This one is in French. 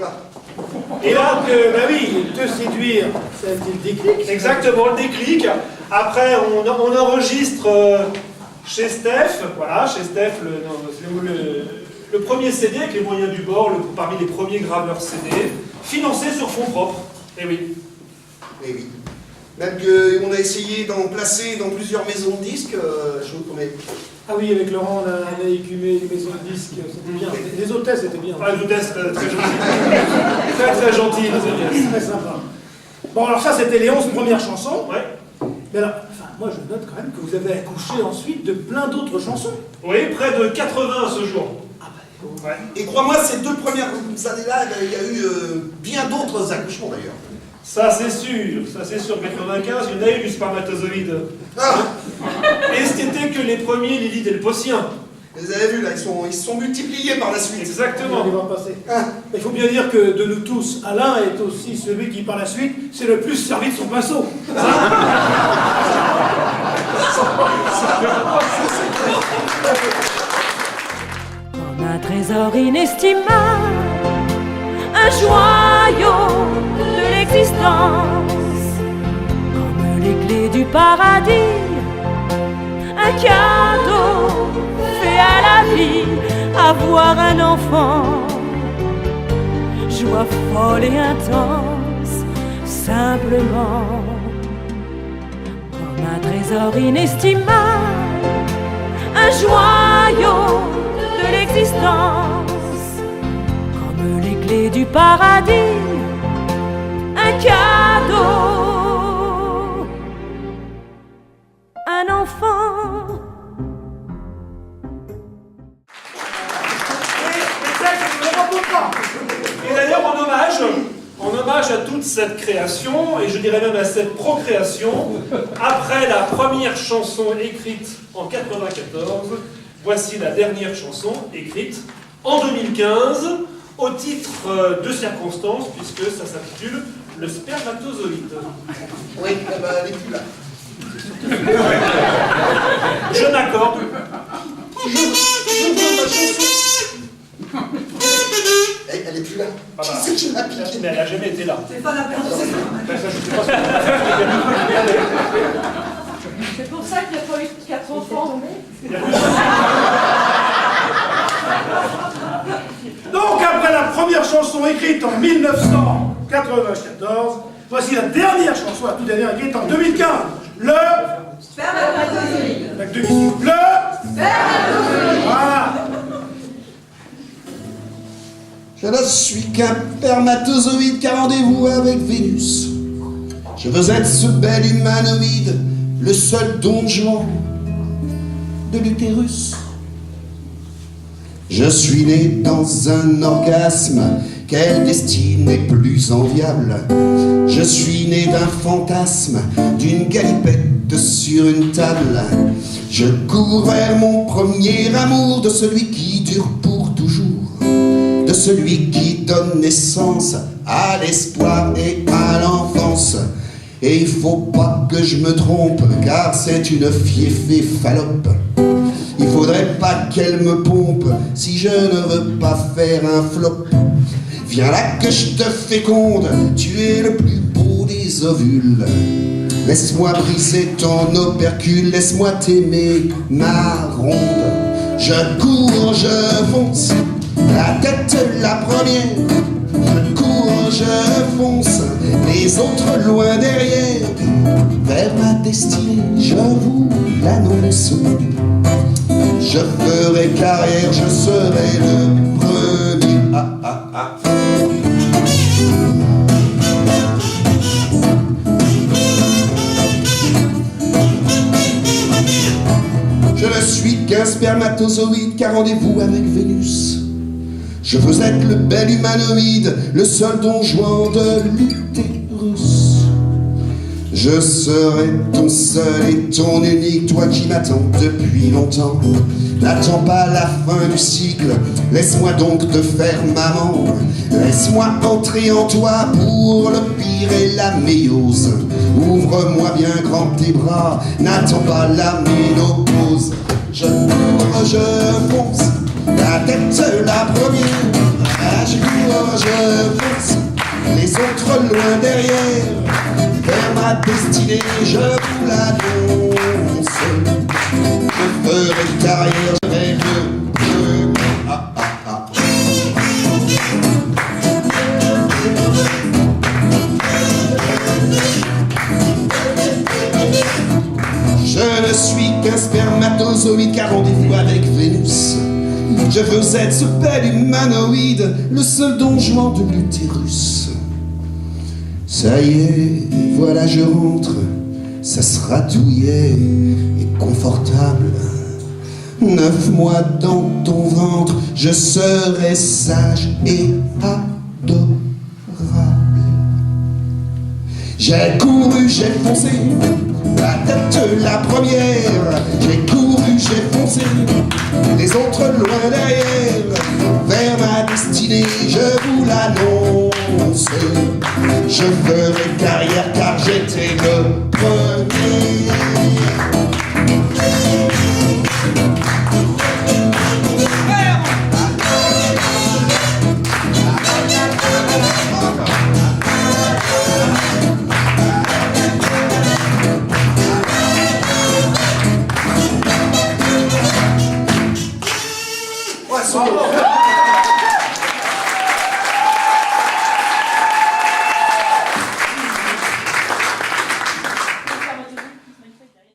Voilà. Et là, bah oui, te séduire, ça a été le déclic. Exactement, le déclic. Après, on enregistre chez Steph, voilà, chez Steph, le premier CD avec les moyens du bord, parmi les premiers graveurs CD, financé sur fonds propres. Eh oui. Eh oui. Même qu'on a essayé d'en placer dans plusieurs maisons de disques, je vous promets. Ah oui, avec Laurent, on a écumé les maisons de disques, c'était bien. Les hôtesses, c'était bien. Ah, les hôtesses, très gentil. Très gentil, les hôtesses. Très sympa. Bon, alors ça, c'était les 11 premières chansons. Ouais. Mais alors, enfin, moi, je note quand même que vous avez accouché ensuite de plein d'autres chansons. Oui, près de 80 à ce jour. Ah bah, Ouais. Et crois-moi, ces 2 premières années-là, il y a eu bien d'autres accouchements d'ailleurs. Ça c'est sûr, 95, il y en a eu du spermatozoïde. Ah. Et c'était que les premiers Lily Delpotien. Vous avez vu là, ils se sont multipliés par la suite. Exactement. on va passer. Ah. Il faut bien dire que de nous tous, Alain est aussi celui qui, par la suite, s'est le plus servi de son pinceau. Comme un trésor inestimable, un joyau de l'existence, comme les clés du paradis, un cadeau fait à la vie, avoir un enfant, joie folle et intense, simplement, comme un trésor inestimable, un joyau de l'existence, comme les clés du paradis, un cadeau, un enfant. Et d'ailleurs, en hommage à toute cette création, et je dirais même à cette procréation, après la première chanson écrite en 94, voici la dernière chanson écrite en 2015, au titre de circonstance, puisque ça s'intitule Le spermatozoïde. Oui, bah, elle est plus là. Je m'accorde. Je veux ma chanson. Elle est plus là. Ah bah, Qui c'est qui l'a piqué? mais elle n'a jamais été là. C'est pas la peine. Ben, ça, je sais pas ce que C'est pour ça qu'il n'y a pas eu 4 enfants. Donc, après la première chanson écrite en 1994, voici la dernière chanson, la toute dernière écrite en 2015. Le... Spermatozoïde. Avec 2006. Le... Spermatozoïde. Voilà. Je ne suis qu'un spermatozoïde qui a rendez-vous avec Vénus. Je veux être ce bel humanoïde, le seul don Juan de l'utérus. Je suis né dans un orgasme, quelle destinée plus enviable. Je suis né d'un fantasme, d'une galipette sur une table. Je cours vers mon premier amour, de celui qui dure pour toujours, de celui qui donne naissance à l'espoir et à l'enfance. Et il faut pas que je me trompe, car c'est une fieffée fallope. Il faudrait pas qu'elle me pompe si je ne veux pas faire un flop. Viens là que je te féconde, tu es le plus beau des ovules. Laisse-moi briser ton opercule, laisse-moi t'aimer, ma ronde. Je cours, je fonce, la tête la première. Je cours, je fonce, les autres loin derrière. Vers ma destinée, je vous l'annonce. Je ferai carrière, je serai le premier. Ah, ah, ah. Je ne suis qu'un spermatozoïde qui a rendez-vous avec Vénus. Je veux être le bel humanoïde, le seul don Juan de l'utérus. Je serai ton seul et ton unique, toi qui m'attends depuis longtemps. N'attends pas la fin du cycle, laisse-moi donc te faire maman. Laisse-moi entrer en toi pour le pire et la méiose. Ouvre-moi bien grand tes bras, n'attends pas la ménopause. Je cours, je fonce, la tête la première. Je cours, je fonce, les autres loin derrière. Vers ma destinée, je vous l'annonce. Je ferai carrière, je vais mieux. Ah, ah, ah. Je ne suis qu'un spermatozoïde qu'à rendez-vous avec Vénus. Je veux être ce bel humanoïde, le seul don Juan de l'utérus. Ça y est, voilà je rentre, ça sera douillet et confortable. 9 mois dans ton ventre, je serai sage et adorable. J'ai couru, j'ai foncé, la tête la première. J'ai couru, j'ai foncé, les autres loin derrière. Vers ma destinée, je vous l'annonce. Je ferai carrière car j'étais le premier. Bravo.